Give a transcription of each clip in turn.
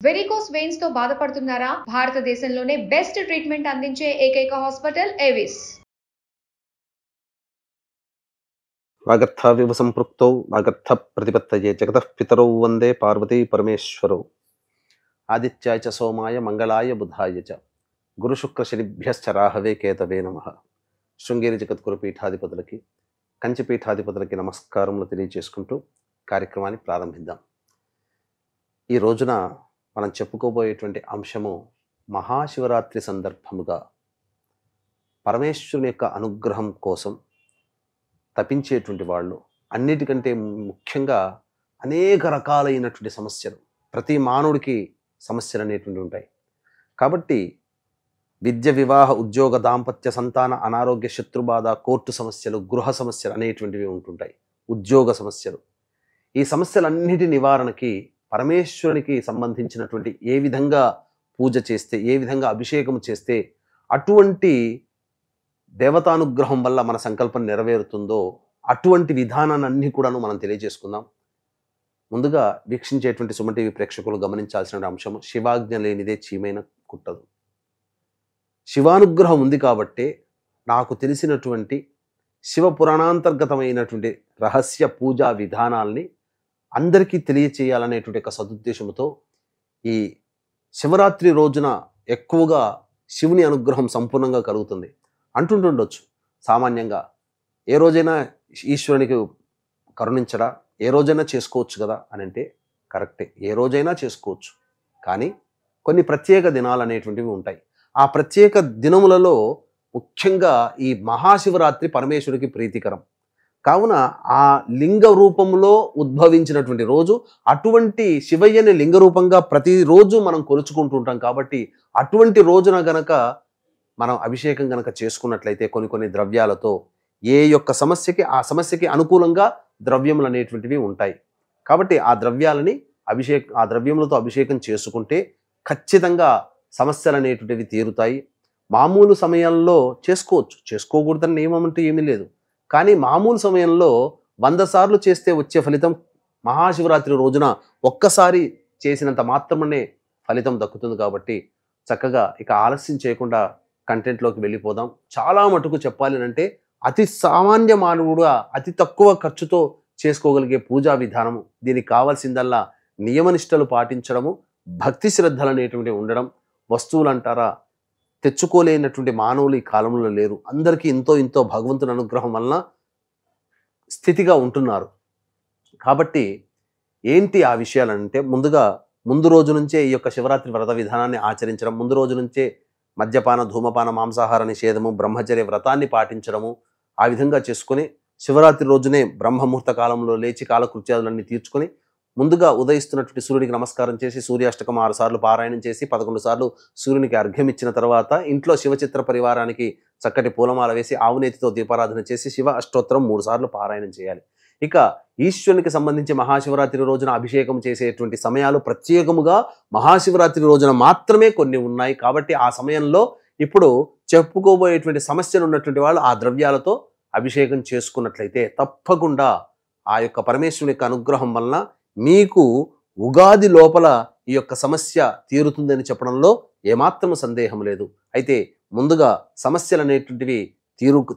Varicose veins తో బాధపడుతున్నారా? భారతదేశంలోనే బెస్ట్ ట్రీట్మెంట్ అందించే ఏకైక హాస్పిటల్ ఏవిస్. వాగర్థావివ సంపృక్తౌ వాగర్థ ప్రతిపత్తయే జగతః పితరౌ వందే పార్వతీ పరమేశ్వరౌ. ఆదిత్యాయ చ సోమాయ మంగళాయ బుధాయ చ గురు శుక్ర శనిభ్యశ్చ రాహవే కేతవే నమః. శృంగేరి జగద్గురు పీఠాధిపతులకి, కంచి పీఠాధిపతులకి నమస్కారములు తెలియజేసుకుంటూ కార్యక్రమాన్ని ప్రారంభిద్దాం. ఈ రోజున మనం చెప్పుకోబోయేటువంటి అంశము మహాశివరాత్రి సందర్భముగా పరమేశ్వరుని యొక్క అనుగ్రహం కోసం తపించేటువంటి వాళ్ళు, అన్నిటికంటే ముఖ్యంగా అనేక రకాలైనటువంటి సమస్యలు, ప్రతి మానవుడికి సమస్యలు అనేటువంటి ఉంటాయి. కాబట్టి విద్య, వివాహ, ఉద్యోగ, దాంపత్య, సంతాన, అనారోగ్య, శత్రుబాధ, కోర్టు సమస్యలు, గృహ సమస్యలు అనేటువంటివి ఉంటుంటాయి. ఉద్యోగ సమస్యలు, ఈ సమస్యలన్నిటి నివారణకి పరమేశ్వరునికి సంబంధించినటువంటి ఏ విధంగా పూజ చేస్తే, ఏ విధంగా అభిషేకం చేస్తే అటువంటి దేవతానుగ్రహం వల్ల మన సంకల్పం నెరవేరుతుందో అటువంటి విధానాన్ని కూడాను మనం తెలియజేసుకుందాం. ముందుగా వీక్షించేటువంటి సుమన్ టీవీ ప్రేక్షకులు గమనించాల్సిన అంశము, శివాజ్ఞ లేనిదే చీమైన కుట్టదు. శివానుగ్రహం ఉంది కాబట్టే నాకు తెలిసినటువంటి శివ పురాణాంతర్గతమైనటువంటి రహస్య పూజా విధానాల్ని అందరికీ తెలియచేయాలనేటువంటి ఒక సదుద్దేశంతో ఈ శివరాత్రి రోజున ఎక్కువగా శివుని అనుగ్రహం సంపూర్ణంగా కలుగుతుంది అంటుండొచ్చు. సామాన్యంగా ఏ రోజైనా ఈశ్వరునికి కరుణించడా, ఏ రోజైనా చేసుకోవచ్చు కదా అని అంటే కరెక్టే, ఏ రోజైనా చేసుకోవచ్చు. కానీ కొన్ని ప్రత్యేక దినాలు అనేటువంటివి ఉంటాయి. ఆ ప్రత్యేక దినములలో ముఖ్యంగా ఈ మహాశివరాత్రి పరమేశ్వరుడికి ప్రీతికరం కావున ఆ లింగ రూపంలో ఉద్భవించినటువంటి రోజు, అటువంటి శివయ్యని లింగ రూపంగా ప్రతిరోజు మనం కొలుచుకుంటుంటాం. కాబట్టి అటువంటి రోజున గనక మనం అభిషేకం గనక చేసుకున్నట్లయితే కొన్ని ద్రవ్యాలతో ఏ యొక్క సమస్యకి ఆ సమస్యకి అనుకూలంగా ద్రవ్యములు అనేటువంటివి ఉంటాయి. కాబట్టి ఆ ద్రవ్యాలని ఆ ద్రవ్యములతో అభిషేకం చేసుకుంటే ఖచ్చితంగా సమస్యలు అనేటువంటివి తీరుతాయి. మామూలు సమయంలో చేసుకోవచ్చు, చేసుకోకూడదని నియమం అంటూ ఏమీ లేదు. కానీ మామూలు సమయంలో 100 సార్లు చేస్తే వచ్చే ఫలితం మహాశివరాత్రి రోజున ఒక్కసారి చేసినంత మాత్రమే ఫలితం దక్కుతుంది. కాబట్టి చక్కగా ఇక ఆలస్యం చేయకుండా కంటెంట్లోకి వెళ్ళిపోదాం. చాలా మటుకు చెప్పాలి అంటే అతి సామాన్య మానవుడుగా అతి తక్కువ ఖర్చుతో చేసుకోగలిగే పూజా విధానము. దీనికి కావాల్సిందల్లా నియమనిష్టలు పాటించడము, భక్తి శ్రద్ధలు అనేటువంటివి ఉండడం. వస్తువులు అంటారా, తెచ్చుకోలేనటువంటి మానవులు ఈ కాలంలో లేరు. అందరికీ ఇంతో భగవంతుని అనుగ్రహం వలన స్థితిగా ఉంటున్నారు. కాబట్టి ఏంటి ఆ విషయాలంటే, ముందు రోజు నుంచే ఈ యొక్క శివరాత్రి వ్రత విధానాన్ని ఆచరించడం, ముందు రోజు నుంచే మద్యపాన, ధూమపాన, మాంసాహార నిషేధము, బ్రహ్మచర్య వ్రతాన్ని పాటించడము, ఆ విధంగా చేసుకుని శివరాత్రి రోజునే బ్రహ్మముహూర్త కాలంలో లేచి కాలకృత్యాదులన్నీ తీర్చుకొని ముందుగా ఉదయిస్తున్నటువంటి సూర్యుడికి నమస్కారం చేసి సూర్యాష్టకం 6 సార్లు పారాయణం చేసి 11 సార్లు సూర్యునికి అర్ఘ్యం ఇచ్చిన తర్వాత ఇంట్లో శివచిత్ర పరివారానికి చక్కటి పూలమాల వేసి ఆవునేతితో దీపారాధన చేసి శివ అష్టోత్తరం 3 సార్లు పారాయణం చేయాలి. ఇక ఈశ్వరునికి సంబంధించి మహాశివరాత్రి రోజున అభిషేకం చేసేటువంటి సమయాలు ప్రత్యేకముగా మహాశివరాత్రి రోజున మాత్రమే కొన్ని ఉన్నాయి. కాబట్టి ఆ సమయంలో ఇప్పుడు చెప్పుకోబోయేటువంటి సమస్యలు ఉన్నటువంటి వాళ్ళు ఆ ద్రవ్యాలతో అభిషేకం చేసుకున్నట్లయితే తప్పకుండా ఆ యొక్క పరమేశ్వరుని యొక్క అనుగ్రహం వలన మీకు ఉగాది లోపల ఈ యొక్క సమస్య తీరుతుందని చెప్పడంలో ఏమాత్రం సందేహం లేదు. అయితే ముందుగా సమస్యలు అనేటువంటివి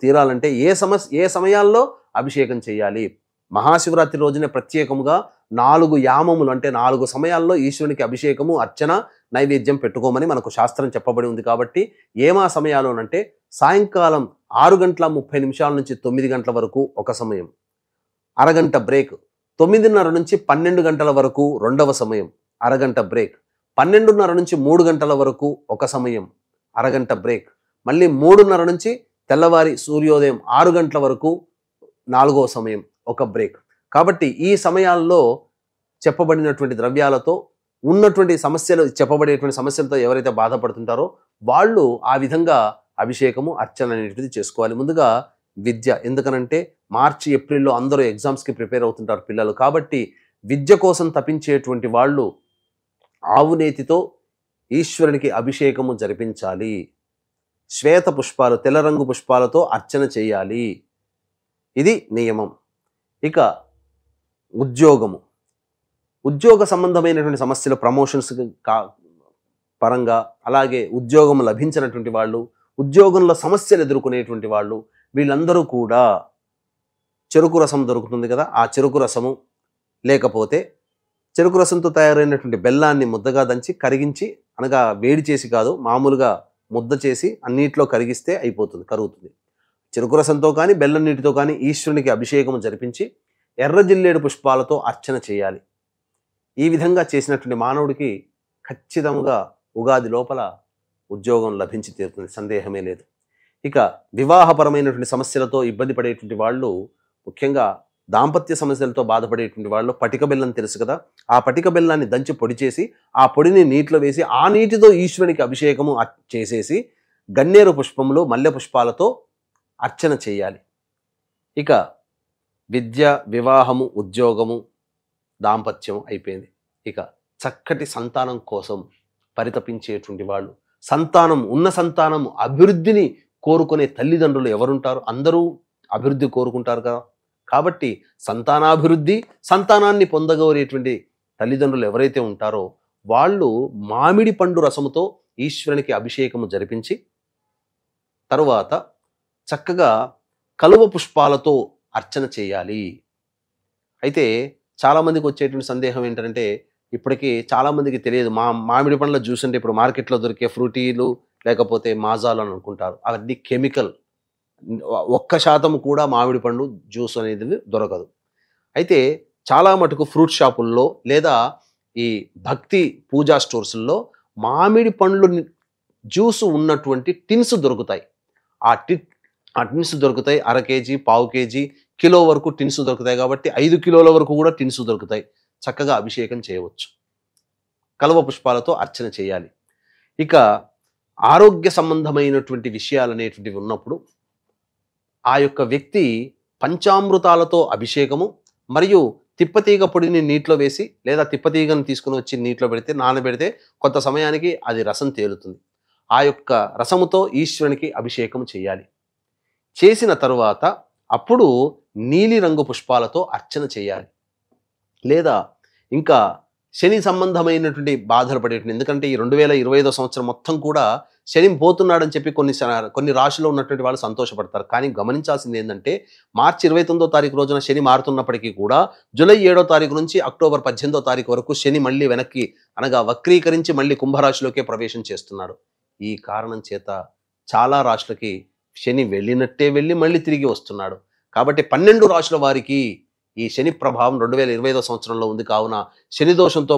తీరాలంటే ఏ సమయాల్లో అభిషేకం చేయాలి? మహాశివరాత్రి రోజునే ప్రత్యేకముగా 4 యామములు అంటే 4 సమయాల్లో ఈశ్వరునికి అభిషేకము, అర్చన, నైవేద్యం పెట్టుకోమని మనకు శాస్త్రం చెప్పబడి ఉంది. కాబట్టి ఏమా సమయాల్లోనంటే సాయంకాలం 6:30 నుంచి 9 గంటల వరకు ఒక సమయం, అరగంట బ్రేక్. 9:30 నుంచి 12 గంటల వరకు రెండవ సమయం, అరగంట బ్రేక్. 12:30 నుంచి 3 గంటల వరకు ఒక సమయం, అరగంట బ్రేక్. మళ్ళీ 3:30 నుంచి తెల్లవారి సూర్యోదయం 6 గంటల వరకు 4వ సమయం, ఒక బ్రేక్. కాబట్టి ఈ సమయాల్లో చెప్పబడినటువంటి ద్రవ్యాలతో ఉన్నటువంటి సమస్యలు, చెప్పబడేటువంటి సమస్యలతో ఎవరైతే బాధపడుతుంటారో వాళ్ళు ఆ విధంగా అభిషేకము, అర్చన అనేటువంటిది చేసుకోవాలి. ముందుగా విద్య, ఎందుకనంటే మార్చి ఏప్రిల్లో అందరూ ఎగ్జామ్స్కి ప్రిపేర్ అవుతుంటారు పిల్లలు. కాబట్టి విద్య కోసం తపించేటువంటి వాళ్ళు ఆవునేతితో ఈశ్వరునికి అభిషేకము జరిపించాలి. శ్వేత పుష్పాలు, తెల్ల రంగు పుష్పాలతో అర్చన చేయాలి. ఇది నియమం. ఇక ఉద్యోగము, ఉద్యోగ సంబంధమైనటువంటి సమస్యలు ప్రమోషన్స్ పరంగా, అలాగే ఉద్యోగం లభించినటువంటి వాళ్ళు, ఉద్యోగంలో సమస్యలు ఎదుర్కొనేటువంటి వాళ్ళు, వీళ్ళందరూ కూడా చెరుకు రసం దొరుకుతుంది కదా, ఆ చెరుకు రసము లేకపోతే చెరుకు రసంతో తయారైనటువంటి బెల్లాన్ని ముద్దగా దంచి కరిగించి, అనగా వేడి చేసి కాదు, మామూలుగా ముద్ద చేసి అన్నిట్లో కరిగిస్తే అయిపోతుంది, కరుగుతుంది. చెరుకు రసంతో కానీ బెల్లం నీటితో కానీ ఈశ్వరునికి అభిషేకం జరిపించి ఎర్ర జిల్లేడు పుష్పాలతో అర్చన చేయాలి. ఈ విధంగా చేసినటువంటి మానవుడికి ఖచ్చితంగా ఉగాది లోపల ఉద్యోగం లభించి తీరుతుంది, సందేహమే లేదు. ఇక వివాహపరమైనటువంటి సమస్యలతో ఇబ్బంది పడేటువంటి వాళ్ళు, ముఖ్యంగా దాంపత్య సమస్యలతో బాధపడేటువంటి వాళ్ళు పటిక బెల్లం తెలుసు కదా, ఆ పటిక బెల్లాన్ని దంచి పొడి చేసి ఆ పొడిని నీటిలో వేసి ఆ నీటితో ఈశ్వరునికి అభిషేకము చేసేసి గన్నేరు పుష్పములు మల్లె పుష్పాలతో అర్చన చేయాలి. ఇక విద్య, వివాహము, ఉద్యోగము, దాంపత్యం అయిపోయింది. ఇక చక్కటి సంతానం కోసం పరితపించేటువంటి వాళ్ళు, సంతానం ఉన్న సంతానం అభివృద్ధిని కోరుకునే తల్లిదండ్రులు ఎవరుంటారు? అందరూ అభివృద్ధి కోరుకుంటారు కదా. కాబట్టి సంతానాభివృద్ధి, సంతానాన్ని పొందగోరేటువంటి తల్లిదండ్రులు ఎవరైతే ఉంటారో వాళ్ళు మామిడి పండు రసముతో ఈశ్వరునికి అభిషేకము జరిపించి తరువాత చక్కగా కలువ పుష్పాలతో అర్చన చేయాలి. అయితే చాలామందికి వచ్చేటువంటి సందేహం ఏంటంటే, ఇప్పటికీ చాలామందికి తెలియదు, మామిడి పండ్ల జ్యూస్ అంటే ఇప్పుడు మార్కెట్లో దొరికే ఫ్రూటీలు లేకపోతే మాజాలు అని అనుకుంటారు. అవన్నీ కెమికల్. 1% కూడా మామిడి పండు జ్యూస్ అనేది దొరకదు. అయితే చాలా మటుకు ఫ్రూట్ షాపుల్లో లేదా ఈ భక్తి పూజా స్టోర్స్లో మామిడి పండ్లు జ్యూస్ ఉన్నటువంటి టిన్స్ దొరుకుతాయి. ఆ టిన్స్ దొరుకుతాయి. 1/2 కేజీ, 1/4 కేజీ, కిలో వరకు టిన్స్ దొరుకుతాయి. కాబట్టి 5 కిలోల వరకు కూడా టిన్స్ దొరుకుతాయి. చక్కగా అభిషేకం చేయవచ్చు. కలువ పుష్పాలతో అర్చన చేయాలి. ఇక ఆరోగ్య సంబంధమైనటువంటి విషయాలు అనేటువంటివి ఉన్నప్పుడు ఆ యొక్క వ్యక్తి పంచామృతాలతో అభిషేకము మరియు తిప్పతీగ పొడిని నీటిలో వేసి లేదా తిప్పతీగను తీసుకుని వచ్చి నీటిలో పెడితే, నానబెడితే కొంత సమయానికి అది రసం తేలుతుంది. ఆ యొక్క రసముతో ఈశ్వరునికి అభిషేకం చేయాలి. చేసిన తరువాత అప్పుడు నీలిరంగు పుష్పాలతో అర్చన చేయాలి. లేదా ఇంకా శని సంబంధమైనటువంటి బాధలు పడేటువంటి, ఎందుకంటే ఈ 2025 సంవత్సరం మొత్తం కూడా శని పోతున్నాడని చెప్పి కొన్ని రాశిలో ఉన్నటువంటి వాళ్ళు సంతోషపడతారు. కానీ గమనించాల్సింది ఏంటంటే, మార్చి 29వ తారీఖు రోజున శని మారుతున్నప్పటికీ కూడా జూలై 7వ తారీఖు నుంచి అక్టోబర్ 18వ తారీఖు వరకు శని మళ్ళీ వెనక్కి, అనగా వక్రీకరించి మళ్ళీ కుంభరాశిలోకే ప్రవేశం చేస్తున్నాడు. ఈ కారణం చేత చాలా రాశులకి శని వెళ్ళినట్టే వెళ్ళి మళ్ళీ తిరిగి వస్తున్నాడు. కాబట్టి 12 రాశుల వారికి ఈ శని ప్రభావం 2025వ సంవత్సరంలో ఉంది. కావున శని దోషంతో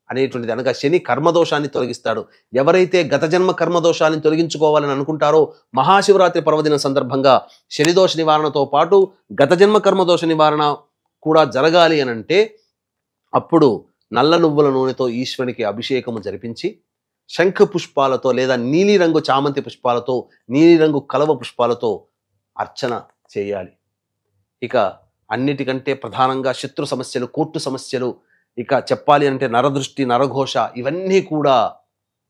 అనేటువంటిది, అనగా శని కర్మదోషాన్ని తొలగిస్తాడు. ఎవరైతే గత జన్మ కర్మదోషాన్ని తొలగించుకోవాలని అనుకుంటారో మహాశివరాత్రి పర్వదిన సందర్భంగా శనిదోష నివారణతో పాటు గత జన్మ కర్మదోష నివారణ కూడా జరగాలి అని అంటే అప్పుడు నల్ల నువ్వుల నూనెతో ఈశ్వరునికి అభిషేకము జరిపించి శంఖ పుష్పాలతో లేదా నీలిరంగు చామంతి పుష్పాలతో, నీలిరంగు కలవ పుష్పాలతో అర్చన చేయాలి. ఇక అన్నిటికంటే ప్రధానంగా శత్రు సమస్యలు, కోర్టు సమస్యలు, ఇక చెప్పాలి అంటే నరదృష్టి, నరఘోష, ఇవన్నీ కూడా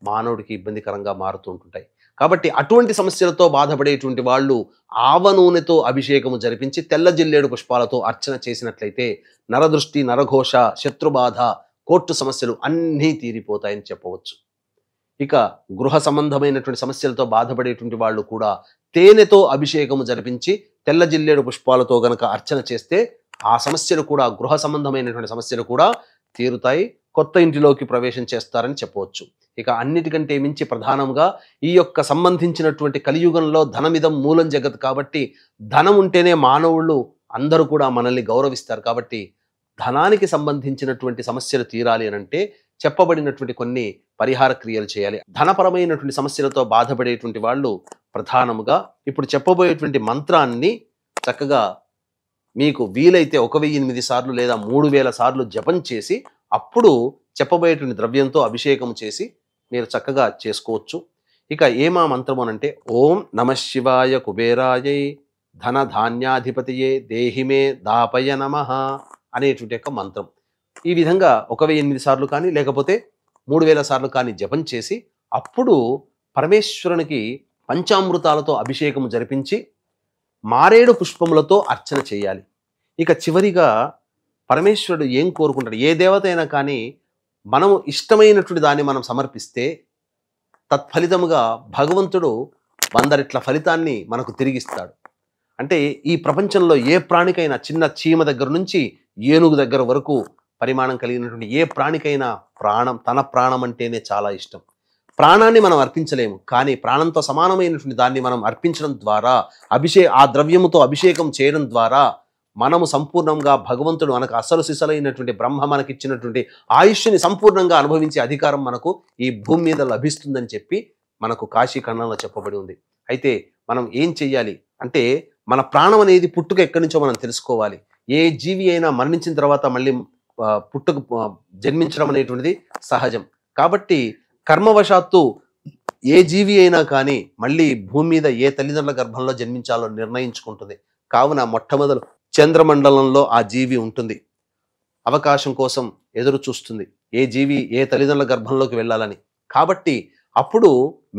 మానవుడికి ఇబ్బందికరంగా మారుతూ ఉంటుంటాయి. కాబట్టి అటువంటి సమస్యలతో బాధపడేటువంటి వాళ్ళు ఆవ నూనెతో అభిషేకము జరిపించి తెల్ల జిల్లేడు పుష్పాలతో అర్చన చేసినట్లయితే నరదృష్టి, నరఘోష, శత్రుబాధ, కోర్టు సమస్యలు అన్నీ తీరిపోతాయని చెప్పవచ్చు. ఇక గృహ సంబంధమైనటువంటి సమస్యలతో బాధపడేటువంటి వాళ్ళు కూడా తేనెతో అభిషేకము జరిపించి తెల్ల జిల్లేడు పుష్పాలతో గనక అర్చన చేస్తే ఆ సమస్యలు కూడా, గృహ సంబంధమైనటువంటి సమస్యలు కూడా తీరుతాయి. కొత్త ఇంటిలోకి ప్రవేశం చేస్తారని చెప్పవచ్చు. ఇక అన్నిటికంటే మించి ప్రధానంగా ఈ యొక్క సంబంధించినటువంటి కలియుగంలో ధనమిదం మూలం జగత్ కాబట్టి ధనం ఉంటేనే మానవుళ్ళు అందరూ కూడా మనల్ని గౌరవిస్తారు. కాబట్టి ధనానికి సంబంధించినటువంటి సమస్యలు తీరాలి అనంటే చెప్పబడినటువంటి కొన్ని పరిహార క్రియలు చేయాలి. ధనపరమైనటువంటి సమస్యలతో బాధపడేటువంటి వాళ్ళు ప్రధానముగా ఇప్పుడు చెప్పబోయేటువంటి మంత్రాన్ని చక్కగా మీకు వీలైతే 1008 సార్లు లేదా 3000 సార్లు జపం చేసి అప్పుడు చెప్పబోయేటువంటి ద్రవ్యంతో అభిషేకం చేసి మీరు చక్కగా చేసుకోవచ్చు. ఇక ఏమా మంత్రము అంటే, ఓం నమః శివాయ కుబేరాయై ధన ధాన్యాధిపతియే దేహిమే దాపయ నమః అనేటువంటి యొక్క మంత్రం. ఈ విధంగా 1008 సార్లు కానీ లేకపోతే 3000 సార్లు కానీ జపం చేసి అప్పుడు పరమేశ్వరునికి పంచామృతాలతో అభిషేకం జరిపించి మారేడు పుష్పములతో అర్చన చేయాలి. ఇక చివరిగా పరమేశ్వరుడు ఏం కోరుకుంటాడు? ఏ దేవత అయినా కానీ మనము ఇష్టమైనటువంటి దాన్ని మనం సమర్పిస్తే తత్ఫలితముగా భగవంతుడు 100 రెట్ల ఫలితాన్ని మనకు తిరిగిస్తాడు. అంటే ఈ ప్రపంచంలో ఏ ప్రాణికైనా, చిన్న చీమ దగ్గర నుంచి ఏనుగు దగ్గర వరకు పరిమాణం కలిగినటువంటి ఏ ప్రాణికైనా తన ప్రాణం అంటేనే చాలా ఇష్టం. ప్రాణాన్ని మనం అర్పించలేము, కానీ ప్రాణంతో సమానమైనటువంటి దాన్ని మనం అర్పించడం ద్వారా, ఆ ద్రవ్యముతో అభిషేకం చేయడం ద్వారా మనము సంపూర్ణంగా భగవంతుడు మనకు అసలు సిసలైనటువంటి బ్రహ్మ మనకిచ్చినటువంటి ఆయుష్ని సంపూర్ణంగా అనుభవించే అధికారం మనకు ఈ భూమి మీద లభిస్తుందని చెప్పి మనకు కాశీఖండంలో చెప్పబడి ఉంది. అయితే మనం ఏం చెయ్యాలి అంటే, మన ప్రాణం అనేది పుట్టుక ఎక్కడి నుంచో మనం తెలుసుకోవాలి. ఏ జీవి అయినా మరణించిన తర్వాత మళ్ళీ జన్మించడం అనేటువంటిది సహజం. కాబట్టి కర్మవశాత్తు ఏ జీవి అయినా కానీ మళ్ళీ భూమి మీద ఏ తల్లిదండ్రుల గర్భంలో జన్మించాలో నిర్ణయించుకుంటుంది. కావున మొట్టమొదలు చంద్రమండలంలో ఆ జీవి ఉంటుంది, అవకాశం కోసం ఎదురు చూస్తుంది, ఏ జీవి ఏ తల్లిదండ్రుల గర్భంలోకి వెళ్ళాలని. కాబట్టి అప్పుడు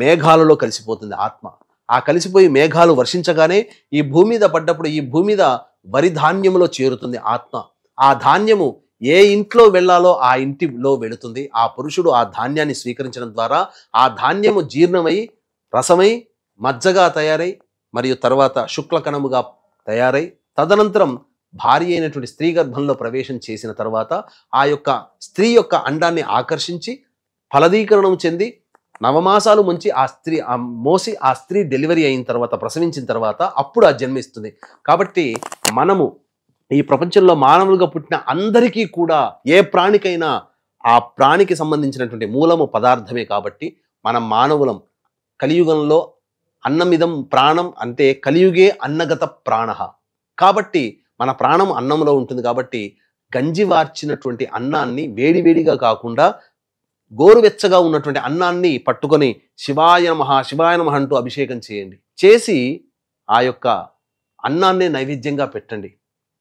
మేఘాలలో కలిసిపోతుంది ఆత్మ. ఆ కలిసిపోయి మేఘాలు వర్షించగానే ఈ భూమి మీద పడ్డప్పుడు ఈ భూమి మీద వరి ధాన్యములో చేరుతుంది ఆత్మ. ఆ ధాన్యము ఏ ఇంట్లో వెళ్ళాలో ఆ ఇంటిలో వెళుతుంది. ఆ పురుషుడు ఆ ధాన్యాన్ని స్వీకరించడం ద్వారా ఆ ధాన్యము జీర్ణమై రసమై మజ్జగా తయారై మరియు తర్వాత శుక్లకణముగా తయారై తదనంతరం భార్య అయినటువంటి స్త్రీ గర్భంలో ప్రవేశం చేసిన తర్వాత ఆ యొక్క స్త్రీ యొక్క అండాన్ని ఆకర్షించి ఫలదీకరణం చెంది నవమాసాలు ముంచి మోసి ఆ స్త్రీ డెలివరీ అయిన తర్వాత, ప్రసవించిన తర్వాత అప్పుడు ఆ జన్మిస్తుంది. కాబట్టి మనము ఈ ప్రపంచంలో మానవులుగా పుట్టిన అందరికీ కూడా ఏ ప్రాణికైనా ఆ ప్రాణికి సంబంధించినటువంటి మూలము పదార్థమే. కాబట్టి మనం మానవులం. కలియుగంలో అన్నమిదం ప్రాణం అంటే కలియుగే అన్నగత ప్రాణ. కాబట్టి మన ప్రాణం అన్నంలో ఉంటుంది. కాబట్టి గంజి వార్చినటువంటి అన్నాన్ని వేడివేడిగా కాకుండా గోరువెచ్చగా ఉన్నటువంటి అన్నాన్ని పట్టుకొని శివాయ నమః శివాయ నమః అంటూ అభిషేకం చేయండి. చేసి ఆ యొక్క అన్నాన్నే నైవేద్యంగా పెట్టండి.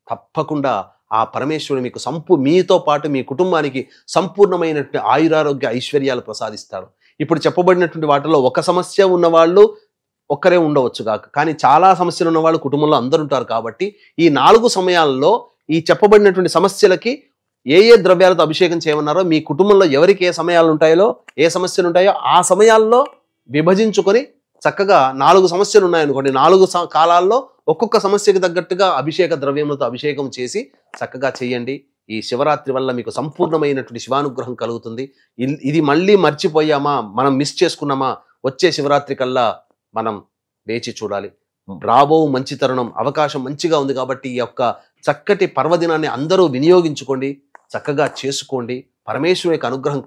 తప్పకుండా ఆ పరమేశ్వరుడు మీకు మీతో పాటు మీ కుటుంబానికి సంపూర్ణమైనటువంటి ఆయురారోగ్య ఐశ్వర్యాలు ప్రసాదిస్తాడు. ఇప్పుడు చెప్పబడినటువంటి వాటిలో ఒక సమస్య ఉన్నవాళ్ళు ఒక్కరే ఉండవచ్చు కాక, కానీ చాలా సమస్యలు ఉన్నవాళ్ళు కుటుంబంలో అందరూ ఉంటారు. కాబట్టి ఈ 4 సమయాల్లో ఈ చెప్పబడినటువంటి సమస్యలకి ఏ ద్రవ్యాలతో అభిషేకం చేయమన్నారో, మీ కుటుంబంలో ఎవరికి ఏ సమయాలు ఉంటాయో, ఏ సమస్యలు ఉంటాయో ఆ సమయాల్లో విభజించుకొని చక్కగా 4 సమస్యలు ఉన్నాయనుకోండి, 4 కాలాల్లో ఒక్కొక్క సమస్యకి తగ్గట్టుగా అభిషేక ద్రవ్యములతో అభిషేకం చేసి చక్కగా చేయండి. ఈ శివరాత్రి వల్ల మీకు సంపూర్ణమైనటువంటి శివానుగ్రహం కలుగుతుంది. ఇది మళ్ళీ మర్చిపోయామా, మనం మిస్ చేసుకున్నామా, వచ్చే శివరాత్రి కల్లా మనం వేచి చూడాలి. రాబో మంచి తరుణం, అవకాశం మంచిగా ఉంది. కాబట్టి ఈ యొక్క చక్కటి పర్వదినాన్ని అందరూ వినియోగించుకోండి, చక్కగా చేసుకోండి, పరమేశ్వరుని యొక్క అనుగ్రహం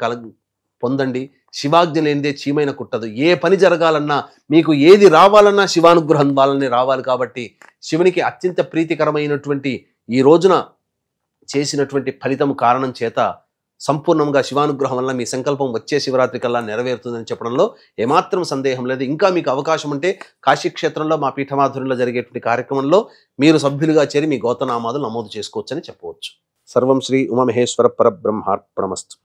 పొందండి. శివాజ్ఞ లేనిదే చీమైన కుట్టదు. ఏ పని జరగాలన్నా, మీకు ఏది రావాలన్నా శివానుగ్రహం వాళ్ళని రావాలి. కాబట్టి శివునికి అత్యంత ప్రీతికరమైనటువంటి ఈ రోజున చేసినటువంటి ఫలితం కారణం చేత సంపూర్ణంగా శివానుగ్రహం వల్ల మీ సంకల్పం వచ్చే శివరాత్రి కల్లా నెరవేరుతుందని చెప్పడంలో ఏమాత్రం సందేహం లేదు. ఇంకా మీకు అవకాశం ఉంటే కాశీక్షేత్రంలో మా పీఠమాధుర్యంలో జరిగేటువంటి కార్యక్రమంలో మీరు సభ్యులుగా చేరి మీ గోత్రనామాదులు నమోదు చేసుకోవచ్చని చెప్పవచ్చు. సర్వం శ్రీ ఉమామహేశ్వర పరబ్రహ్మార్పణమస్తు.